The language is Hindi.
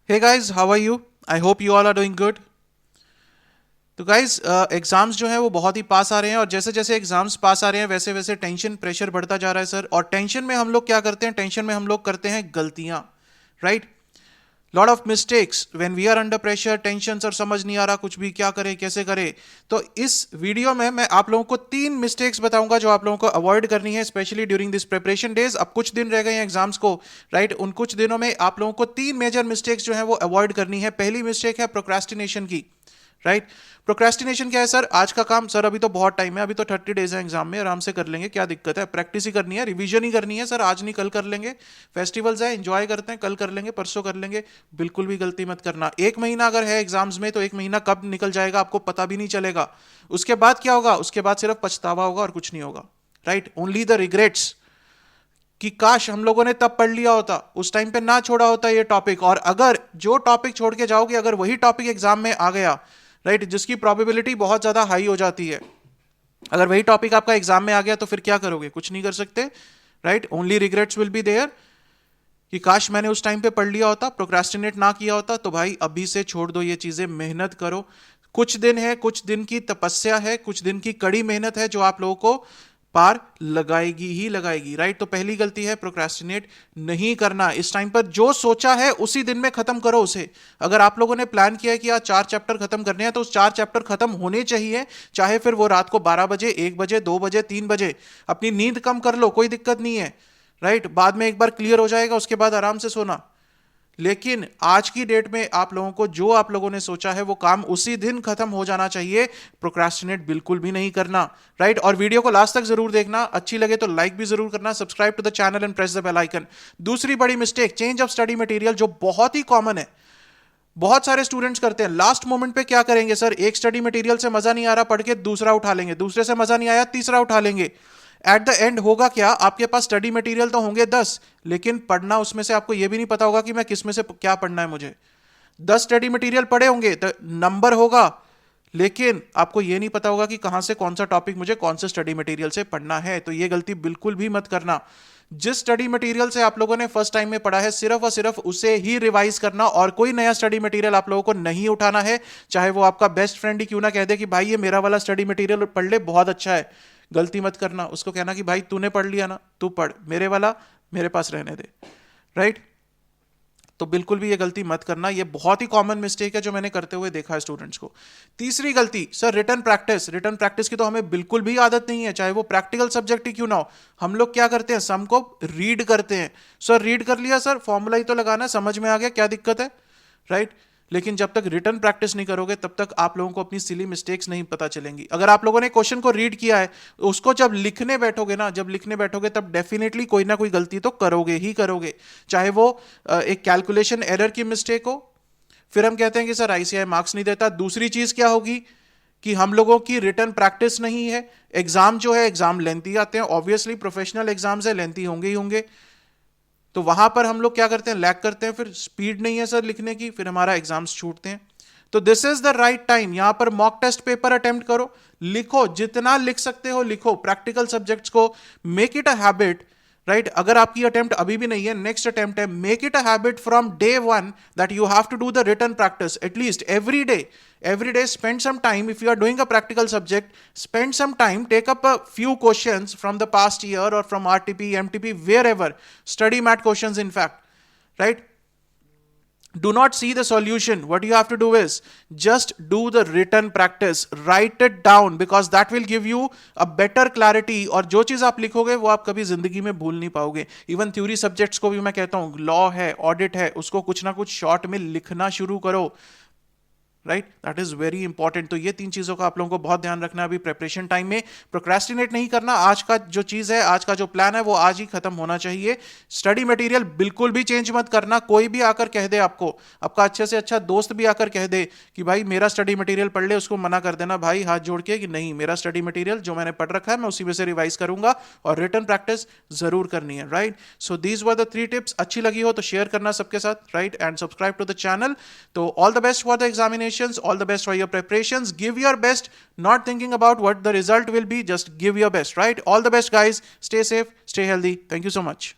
Hey guys, how are you? I hope you all are doing good. तो गाइज एग्जाम्स जो है वो बहुत ही पास आ रहे हैं और जैसे जैसे एग्जाम्स पास आ रहे हैं वैसे वैसे टेंशन प्रेशर बढ़ता जा रहा है सर। और टेंशन में हम लोग क्या करते हैं? टेंशन में हम लोग करते हैं गलतियां, right? Lot of mistakes when we are under pressure, tension sir, समझ नहीं आ रहा कुछ भी, क्या करें कैसे करें। तो इस वीडियो में मैं आप लोगों को 3 मिस्टेक्स बताऊंगा जो आप लोगों को अवॉइड करनी है, specially during this preparation days. अब कुछ दिन रह गए हैं एग्जाम्स को, राइट? उन कुछ दिनों में आप लोगों को 3 मेजर मिस्टेक्स जो है वो अवॉइड करनी है। पहली मिस्टेक है प्रोक्रेस्टिनेशन की, राइट? प्रोक्रेस्टिनेशन क्या है सर? आज का काम सर, अभी तो बहुत टाइम है, अभी तो 30 डेज है एग्जाम में, आराम से कर लेंगे, क्या दिक्कत है? प्रैक्टिस ही करनी है, रिवीजन ही करनी है सर, आज नहीं कल कर लेंगे। फेस्टिवल्स है, एंजॉय करते हैं, कल कर लेंगे, परसों कर लेंगे। बिल्कुल भी गलती मत करना। 1 महीना अगर है एग्जाम्स में तो 1 महीना कब निकल जाएगा आपको पता भी नहीं चलेगा। उसके बाद क्या होगा? उसके बाद सिर्फ पछतावा होगा और कुछ नहीं होगा, राइट? ओनली द रिग्रेट्स कि काश हम लोगों ने तब पढ़ लिया होता, उस टाइम पे ना छोड़ा होता ये टॉपिक। और अगर जो टॉपिक छोड़ के जाओगे, अगर वही टॉपिक एग्जाम में आ गया, राइट, जिसकी प्रोबेबिलिटी बहुत ज्यादा हाई हो जाती है, अगर वही टॉपिक आपका एग्जाम में आ गया तो फिर क्या करोगे? कुछ नहीं कर सकते, right? Only regrets will be there कि काश मैंने उस टाइम पे पढ़ लिया होता, प्रोक्रेस्टिनेट ना किया होता। तो भाई अभी से छोड़ दो ये चीजें, मेहनत करो। कुछ दिन है, कुछ दिन की तपस्या है, कुछ दिन की कड़ी मेहनत है जो आप लोगों को पार लगाएगी ही लगाएगी, राइट? तो पहली गलती है प्रोक्रेस्टिनेट नहीं करना। इस टाइम पर जो सोचा है उसी दिन में खत्म करो उसे। अगर आप लोगों ने प्लान किया है कि आज 4 चैप्टर खत्म करने हैं तो उस 4 चैप्टर खत्म होने चाहिए, चाहे फिर वो रात को 12 बजे, 1 बजे, 2 बजे, 3 बजे। अपनी नींद कम कर लो, कोई दिक्कत नहीं है, राइट? बाद में एक बार क्लियर हो जाएगा, उसके बाद आराम से सोना। लेकिन आज की डेट में आप लोगों को जो आप लोगों ने सोचा है वो काम उसी दिन खत्म हो जाना चाहिए। प्रोक्रेस्टिनेट बिल्कुल भी नहीं करना, राइट? और वीडियो को लास्ट तक जरूर देखना, अच्छी लगे तो लाइक भी जरूर करना, subscribe to the channel and press the bell icon. दूसरी बड़ी mistake, change of study material, जो बहुत ही कॉमन है, बहुत सारे स्टूडेंट्स करते हैं। लास्ट मोमेंट पे क्या करेंगे सर? एक स्टडी मटेरियल से मजा नहीं आ रहा पढ़ के दूसरा उठा लेंगे, दूसरे से मजा नहीं आया तीसरा उठा लेंगे। एट द एंड होगा क्या? आपके पास स्टडी मटेरियल तो होंगे 10, लेकिन पढ़ना उसमें से आपको यह भी नहीं पता होगा कि मैं किस में से क्या पढ़ना है मुझे। 10 स्टडी मटेरियल पढ़े होंगे तो नंबर होगा, लेकिन आपको यह नहीं पता होगा कि कहां से कौन सा टॉपिक मुझे कौन से स्टडी मटेरियल से पढ़ना है। तो यह गलती बिल्कुल भी मत करना। जिस स्टडी मटेरियल से आप लोगों ने फर्स्ट टाइम में पढ़ा है सिर्फ और सिर्फ उसे ही रिवाइज करना, और कोई नया स्टडी मटेरियल आप लोगों को नहीं उठाना है। चाहे वो आपका बेस्ट फ्रेंड ही क्यों ना कह दे कि भाई ये मेरा वाला स्टडी मटेरियल पढ़ ले, बहुत अच्छा है। गलती मत करना। उसको कहना कि भाई तूने पढ़ लिया ना, तू पढ़, मेरे वाला मेरे पास रहने दे, राइट? तो बिल्कुल भी ये गलती मत करना। ये बहुत ही कॉमन मिस्टेक है जो मैंने करते हुए देखा है स्टूडेंट्स को। तीसरी गलती sir, written practice. Written practice की तो हमें बिल्कुल भी आदत नहीं है, चाहे वो प्रैक्टिकल सब्जेक्ट ही क्यों ना हो। हम लोग क्या करते हैं? सम को रीड करते हैं। सर रीड कर लिया सर, फॉर्मूला ही तो लगाना है, समझ में आ गया, क्या दिक्कत है, राइट? लेकिन जब तक रिटर्न प्रैक्टिस नहीं करोगे तब तक आप लोगों को अपनी सिली मिस्टेक्स नहीं पता चलेंगी। अगर आप लोगों ने क्वेश्चन को रीड किया है, उसको जब लिखने बैठोगे ना, जब लिखने बैठोगे तब डेफिनेटली कोई ना कोई गलती तो करोगे ही करोगे। चाहे वो एक कैलकुलेशन एरर की मिस्टेक हो, फिर हम कहते हैं कि सर आईसीआई मार्क्स नहीं देता। दूसरी चीज क्या होगी कि हम लोगों की रिटर्न प्रैक्टिस नहीं है। एग्जाम जो है, एग्जाम लेंथी आते हैं, ऑब्वियसली प्रोफेशनल एग्जाम्स है, लेंथी होंगे ही होंगे। तो वहां पर हम लोग क्या करते हैं? लैग करते हैं, फिर स्पीड नहीं है सर लिखने की, फिर हमारा एग्जाम्स छूटते हैं। तो this is the right time, यहां पर मॉक टेस्ट पेपर अटेम्प्ट करो, लिखो, जितना लिख सकते हो लिखो। प्रैक्टिकल सब्जेक्ट्स को make it a habit, right? अगर आपकी अटेम्प्ट अभी भी नहीं है, नेक्स्ट अटेम्प्ट है, make it a habit from day one that you have to do the written practice at least every day. Every day spend some time, if you are doing a practical subject, spend some time, take up a few questions from the past year or from RTP, MTP, wherever. Study math questions in fact, right? Do not see the solution. What you have to do is just do the written practice, write it down, because that will give you a better clarity. और जो चीज आप लिखोगे वो आप कभी जिंदगी में भूल नहीं पाओगे। इवन थ्योरी सब्जेक्ट्स को भी मैं कहता हूं, लॉ है, ऑडिट है, उसको कुछ ना कुछ शॉर्ट में लिखना शुरू करो, right? That is very important. तो ये 3 चीजों का आप लोगों को बहुत ध्यान रखना है अभी प्रिपरेशन टाइम में। प्रोक्रेस्टिनेट नहीं करना। आज का जो चीज है, आज का जो प्लान है वो आज ही खत्म होना चाहिए। स्टडी मटेरियल बिल्कुल भी चेंज मत करना। कोई भी आकर कह दे आपको, आपका अच्छे से अच्छा दोस्त भी आकर कह दे कि भाई मेरा स्टडी मटेरियल पढ़ ले, उसको मना कर देना भाई हाथ जोड़ के कि नहीं, मेरा स्टडी मटेरियल जो मैंने पढ़ रखा है मैं उसी में से रिवाइज करूंगा, और रिटन प्रैक्टिस जरूर करनी है, right? So these were the 3 tips. अच्छी लगी हो तो शेयर करना सबके साथ, right? And subscribe to the channel. तो all the best for the examinations, all the best for your preparations. Give your best, not thinking about what the result will be, just give your best, right? All the best guys, stay safe, stay healthy. Thank you so much.